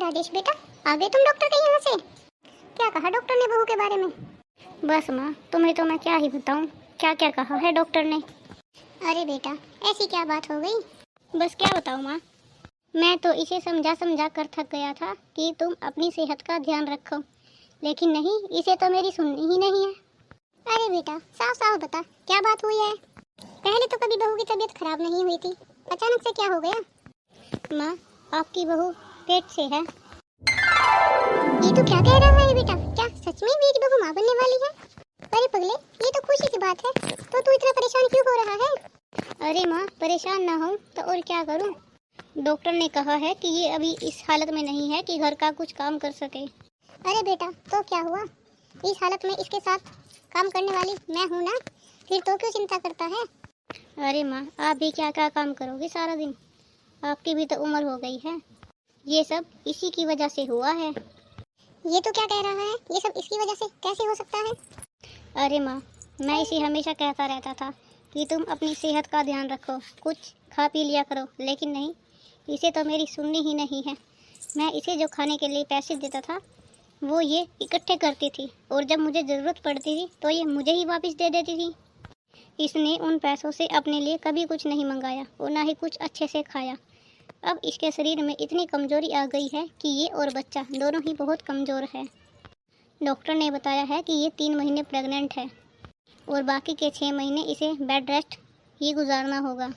राजेश बेटा, आ गए तुम डॉक्टर के यहाँ से? क्या कहा डॉक्टर ने बहू के बारे में? बस माँ, तुम्हें तो मैं क्या ही बताऊँ, क्या क्या कहा है डॉक्टर ने। अरे बेटा, ऐसी क्या बात हो गई? बस क्या बताऊँ माँ, मैं तो इसे समझा समझा कर थक गया था कि तुम अपनी सेहत का ध्यान रखो, लेकिन नहीं, इसे तो मेरी सुननी ही नहीं है। अरे बेटा, साफ साफ बता, क्या बात हुई है? पहले तो कभी बहू की तबीयत खराब नहीं हुई थी, अचानक से क्या हो गया? माँ, आपकी बहू पेट से है। ये तो क्या कह रहा है बेटा? क्या सच में मेरी बहू माँ बनने वाली है? अरे पगले, ये तो खुशी की बात है, तो तू इतना परेशान क्यों हो रहा है? अरे माँ, परेशान ना हो तो और क्या करूँ। डॉक्टर ने कहा है कि ये अभी इस हालत में नहीं है कि घर का कुछ काम कर सके। अरे बेटा, तो क्या हुआ? इस हालत में इसके साथ काम करने वाली मैं हूँ ना, फिर तो क्यों चिंता करता है? अरे माँ, आप भी क्या क्या काम करोगे सारा दिन, आपकी भी तो उम्र हो गई है। ये सब इसी की वजह से हुआ है। ये तो क्या कह रहा है? ये सब इसकी वजह से कैसे हो सकता है? अरे माँ, मैं इसे हमेशा कहता रहता था कि तुम अपनी सेहत का ध्यान रखो, कुछ खा पी लिया करो, लेकिन नहीं, इसे तो मेरी सुननी ही नहीं है। मैं इसे जो खाने के लिए पैसे देता था वो ये इकट्ठे करती थी, और जब मुझे ज़रूरत पड़ती थी तो ये मुझे ही वापस दे देती थी। इसने उन पैसों से अपने लिए कभी कुछ नहीं मंगाया और ना ही कुछ अच्छे से खाया। अब इसके शरीर में इतनी कमज़ोरी आ गई है कि ये और बच्चा दोनों ही बहुत कमज़ोर है। डॉक्टर ने बताया है कि ये 3 महीने प्रेग्नेंट है और बाकी के 6 महीने इसे बेड रेस्ट ही गुजारना होगा।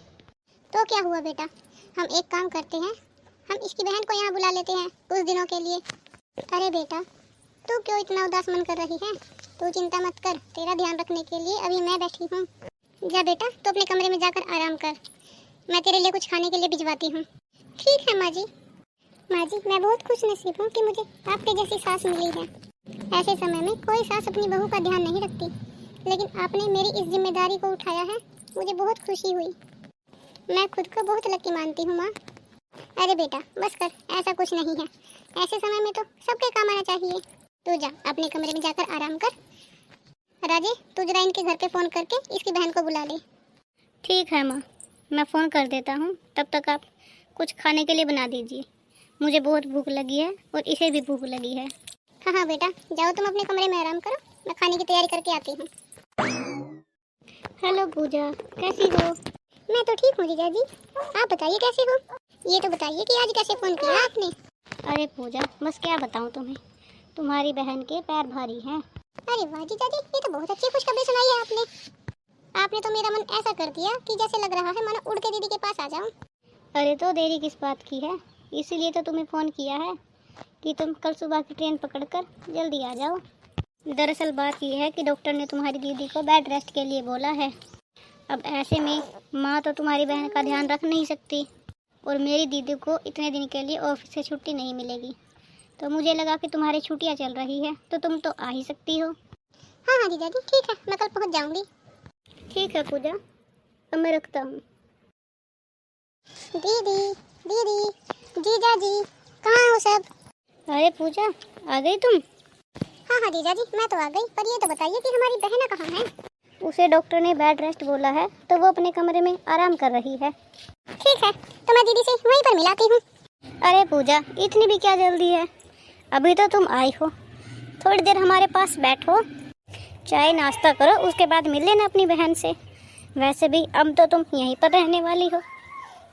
तो क्या हुआ बेटा, हम एक काम करते हैं, हम इसकी बहन को यहाँ बुला लेते हैं कुछ दिनों के लिए। अरे बेटा, तू क्यों इतना उदास मन कर रही है? तू चिंता मत कर, तेरा ध्यान रखने के लिए अभी मैं बैठी हूँ। जा बेटा, तू अपने कमरे में जाकर आराम कर, मैं तेरे लिए कुछ खाने के लिए भिजवाती हूँ। ठीक है माँ जी। माँ जी, मैं बहुत खुश नसीब हूँ कि मुझे आपके जैसी सास मिली है। ऐसे समय में कोई सास अपनी बहू का ध्यान नहीं रखती, लेकिन आपने मेरी इस जिम्मेदारी को उठाया है, मुझे बहुत खुशी हुई। मैं खुद को बहुत लकी मानती हूँ माँ। अरे बेटा, बस कर, ऐसा कुछ नहीं है, ऐसे समय में तो सबके काम आना चाहिए। तू जा अपने कमरे में जाकर आराम कर। राजे, तू जरा इनके घर पे फ़ोन करके इसकी बहन को बुला ले। ठीक है माँ, मैं फ़ोन कर देता हूँ, तब तक आप कुछ खाने के लिए बना दीजिए। मुझे बहुत भूख लगी है और इसे भी भूख लगी है। हाँ हाँ बेटा, जाओ तुम अपने कमरे में आराम करो, मैं खाने की तैयारी करके आती हूँ। हेलो पूजा, कैसी हो? मैं तो ठीक हूँ जीजा जी, आप बताइए कैसे हो? ये तो बताइए कि आज कैसे फ़ोन किया आपने? अरे पूजा, बस क्या बताऊँ तुम्हें, तुम्हारी बहन के पैर भारी हैं। अरे वाह जीजा जी, ये तो बहुत अच्छी खुशखबरी सुनाई है आपने। आपने तो मेरा मन ऐसा कर दिया कि जैसे लग रहा है मानो उड़ के दीदी के पास आ जाऊँ। अरे तो देरी किस बात की है, इसीलिए तो तुम्हें फ़ोन किया है कि तुम कल सुबह की ट्रेन पकड़कर जल्दी आ जाओ। दरअसल बात यह है कि डॉक्टर ने तुम्हारी दीदी को बेड रेस्ट के लिए बोला है। अब ऐसे में माँ तो तुम्हारी बहन का ध्यान रख नहीं सकती, और मेरी दीदी को इतने दिन के लिए ऑफिस से छुट्टी नहीं मिलेगी, तो मुझे लगा कि तुम्हारी छुट्टियाँ चल रही है तो तुम तो आ ही सकती हो। हाँ हाँ जीजा जी, ठीक है, मैं कल पहुँच जाऊँगी। ठीक है पूजा, अब मैं रखता हूँ। दीदी, दीदी, जीजा जी, कहाँ हो सब? अरे पूजा, आ गई तुम? हाँ हाँ जीजा जी, मैं तो आ गई, पर ये तो बताइए कि हमारी बहना कहाँ है? उसे डॉक्टर ने बेड रेस्ट बोला है, तो वो अपने कमरे में आराम कर रही है। ठीक है, तो मैं दीदी से वहीं पर मिलाती हूँ। अरे पूजा, इतनी भी क्या जल्दी है, अभी तो तुम आई हो, थोड़ी देर हमारे पास बैठो, चाय नाश्ता करो, उसके बाद मिल लेना अपनी बहन से। वैसे भी अब तो तुम यहीं पर रहने वाली हो,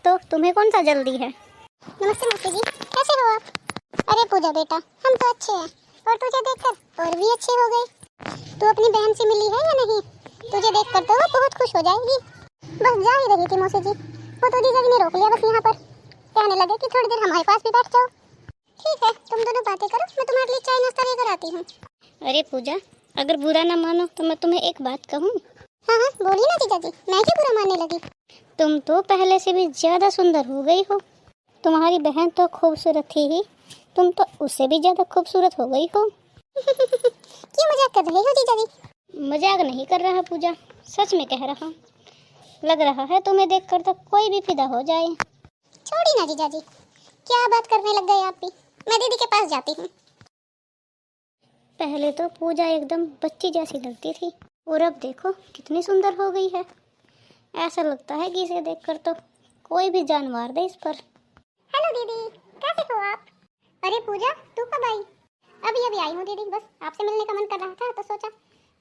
तो तुम्हें कौन सा जल्दी है। नमस्ते मौसी जी, कैसे हो आप? अरे पूजा बेटा, हम तो अच्छे हैं, और तुझे देखकर और भी अच्छे हो गए। तू अपनी बहन से मिली है या नहीं? तुझे देखकर तो वो बहुत खुश हो जाएगी। बस जा ही रही थी मौसी जी, वो तो जीजा जी ने रोक लिया बस यहाँ पर, कहने लगे कि थोड़ी देर हमारे पास भी बैठ जाओ। ठीक है, तुम दोनों बातें करो, मैं तुम्हारे लिए चाय नाश्ता लेकर आती हूँ। अरे पूजा, अगर बुरा ना मानो तो मैं तुम्हें एक बात कहूँ। हाँ हाँ बोलिए ना जीजा जी, मैं क्यों बुरा मानने लगी? तुम तो पहले से भी ज़्यादा सुंदर हो गई हो। तुम्हारी बहन तो खूबसूरत थी ही, तुम तो उससे भी ज़्यादा खूबसूरत हो गई हो। क्यों मजाक कर रहे हो जीजा जी? मजाक नहीं कर रहा पूजा, सच में कह रहा हूँ। लग रहा है तुम्हें देखकर तो कोई भी फिदा हो जाए। छोड़ी ना जीजा जी, क्या बात करने लग गए आप भी, मैं दीदी के पास जाती हूँ। पहले तो पूजा एकदम बच्ची जैसी लगती थी, और अब देखो कितनी सुंदर हो गई है। ऐसा लगता है कि इसे देखकर तो कोई भी जान मार दे इस पर। हेलो दीदी, कैसे हो आप? अरे पूजा तू कब आई? अभी आई हूँ दीदी, बस आपसे मिलने का मन कर रहा था तो सोचा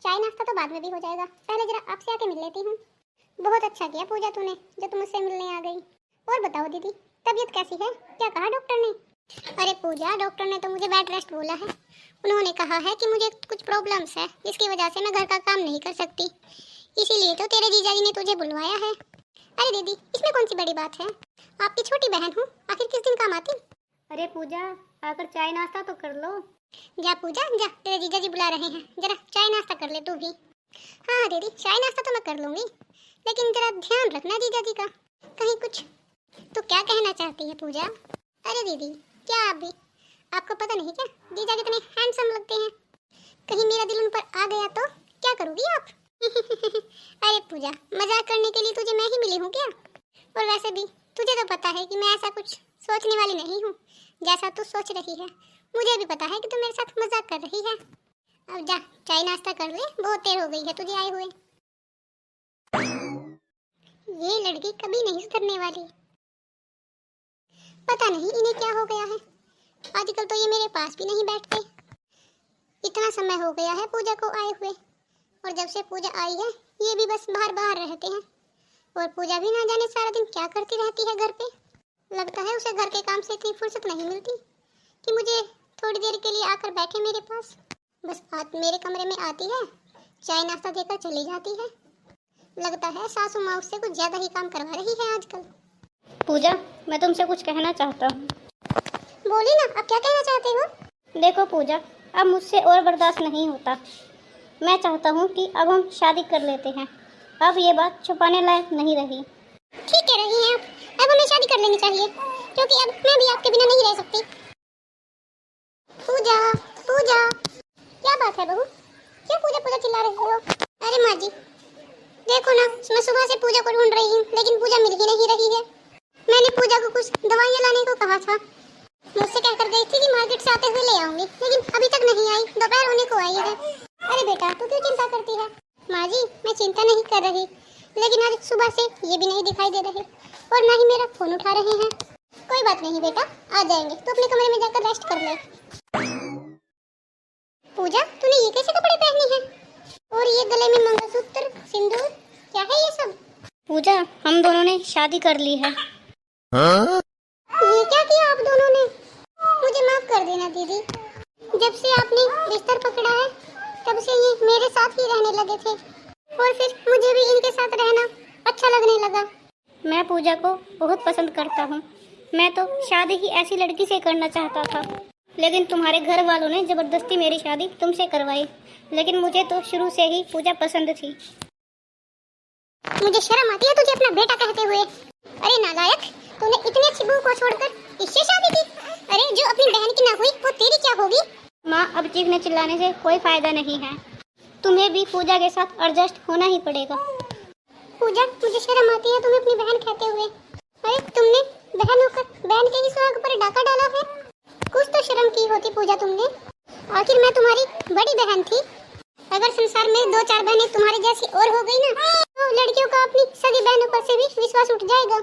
चाय नाश्ता तो बाद में भी हो जाएगा, पहले जरा आपसे आके मिल लेती हूँ। बहुत अच्छा किया पूजा तूने जो तुम मुझसे मिलने आ गई। और बताओ दीदी, तबीयत कैसी है? क्या कहा डॉक्टर ने? अरे पूजा, डॉक्टर ने तो मुझे बेड रेस्ट बोला है। उन्होंने कहा है कि मुझे कुछ प्रॉब्लम्स है जिसकी वजह से मैं घर का काम नहीं कर सकती, इसीलिए तो तेरे जीजाजी ने तुझे बुलवाया है। अरे दीदी, इसमें कौन सी बड़ी बात है? आपकी छोटी बहन हूँ, आखिर किस दिन काम आती। अरे पूजा, आकर चाय नाश्ता तो कर लो। जा पूजा जा, तेरे जीजाजी बुला रहे हैं, जरा चाय नाश्ता कर ले तू भी। हाँ दीदी, चाय नाश्ता तो मैं कर लूंगी, लेकिन जरा ध्यान रखना जीजाजी का, कहीं कुछ। तो क्या कहना चाहती है पूजा? अरे दीदी, क्या आप भी, आपको पता नहीं क्या जीजा कितने हैंडसम लगते हैं, कहीं मेरा दिल उन पर आ गया तो क्या करोगी आप? अरे पूजा, मजाक करने के लिए तुझे मैं ही मिली हूँ क्या? और वैसे भी तुझे तो पता है कि मैं ऐसा कुछ सोचने वाली नहीं हूँ जैसा तू सोच रही है। मुझे भी पता है कि तू मेरे साथ मजाक कर रही है। अब जा चाय नाश्ता कर ले, बहुत देर हो गई है तुझे आए हुए। ये लड़की कभी नहीं सुधरने वाली, पता नहीं इन्हें क्या हो गया है, आजकल तो ये मेरे पास भी नहीं बैठते। इतना समय हो गया है पूजा को आए हुए, और जब से पूजा आई है ये भी बस बाहर रहते हैं, और पूजा भी ना जाने सारा दिन क्या करती रहती है घर पे। लगता है उसे घर के काम से इतनी फुर्सत नहीं मिलती कि मुझे थोड़ी देर के लिए आकर बैठे मेरे पास। बस मेरे कमरे में आती है, चाय नाश्ता देकर चली जाती है। लगता है सासू माँ उससे कुछ ज्यादा ही काम करवा रही है आजकल। पूजा, मैं तुमसे कुछ कहना चाहता हूँ। बोली ना, अब क्या कहना चाहते हो? देखो पूजा, अब मुझसे और बर्दाश्त नहीं होता। मैं चाहता हूँ कि अब हम शादी कर लेते हैं। अब ये बात छुपाने लायक नहीं रही। ठीक कह रही हैं आप, अब हमें शादी कर लेनी चाहिए, क्योंकि अब मैं भी आपके बिना नहीं रह सकती। पूजा पूजा, क्या बात है बहू, क्या पूजा पूजा चिल्ला रही हो? अरे माँ जी, देखो ना, मैं सुबह से पूजा को ढूंढ रही हूँ लेकिन पूजा मिल ही नहीं रही है। मैंने पूजा को कुछ दवाइयाँ लाने को कहा था, मुझसे कहकर गई थी कि मार्केट से आते हुए ले आऊंगी, लेकिन अभी तक नहीं आई, दोपहर होने को आई है। अरे बेटा, तू क्यों चिंता करती है? माँ जी, मैं चिंता नहीं कर रही, लेकिन आज सुबह से ये भी नहीं दिखाई दे रहे और ना ही मेरा फोन उठा रहे हैं। कोई बात नहीं बेटा, आ जाएंगे, तो अपने कमरे में जाकर रेस्ट कर ले। पूजा, तूने ये कैसे कपड़े पहने हैं? और ये गले में मंगलसूत्र, सिंदूर, क्या है ये सब? पूजा, हम दोनों ने शादी कर ली है। ये क्या किया आप दोनों ने? मुझे माफ कर देना दीदी, जब से आपने बिस्तर पकड़ा है तब से ये मेरे साथ ही रहने लगे थे, और फिर मुझे भी इनके साथ रहना अच्छा लगने लगा। मैं पूजा को बहुत पसंद करता हूँ। मैं तो शादी ही ऐसी लड़की से करना चाहता था, लेकिन तुम्हारे घर वालों ने जबरदस्ती मेरी शादी तुमसे करवाई। लेकिन मुझे तो शुरू से ही पूजा पसंद थी। मुझे शर्म आती है तुझे अपना बेटा कहते हुए। अरे नालायक, तूने इतनी अच्छी बहू को छोड़कर इससे शादी की? अरे जो अपनी बहन की ना हुई वो तेरी क्या होगी? माँ, अब चीखने चिल्लाने से कोई फायदा नहीं है, तुम्हें भी पूजा के साथ एडजस्ट होना ही पड़ेगा। पूजा, मुझे शर्म आती है तुम्हें अपनी बहन कहते हुए। अरे तुमने बहन होकर बहन के ही सुहाग पर डाका डाला है, कुछ तो शर्म की होती पूजा तुमने। आखिर मैं तुम्हारी बड़ी बहन थी, अगर संसार में 2-4 बहनें तुम्हारी जैसी और हो गई ना, तो लड़कियों का अपनी सगी बहनों पर से भी विश्वास उठ जाएगा।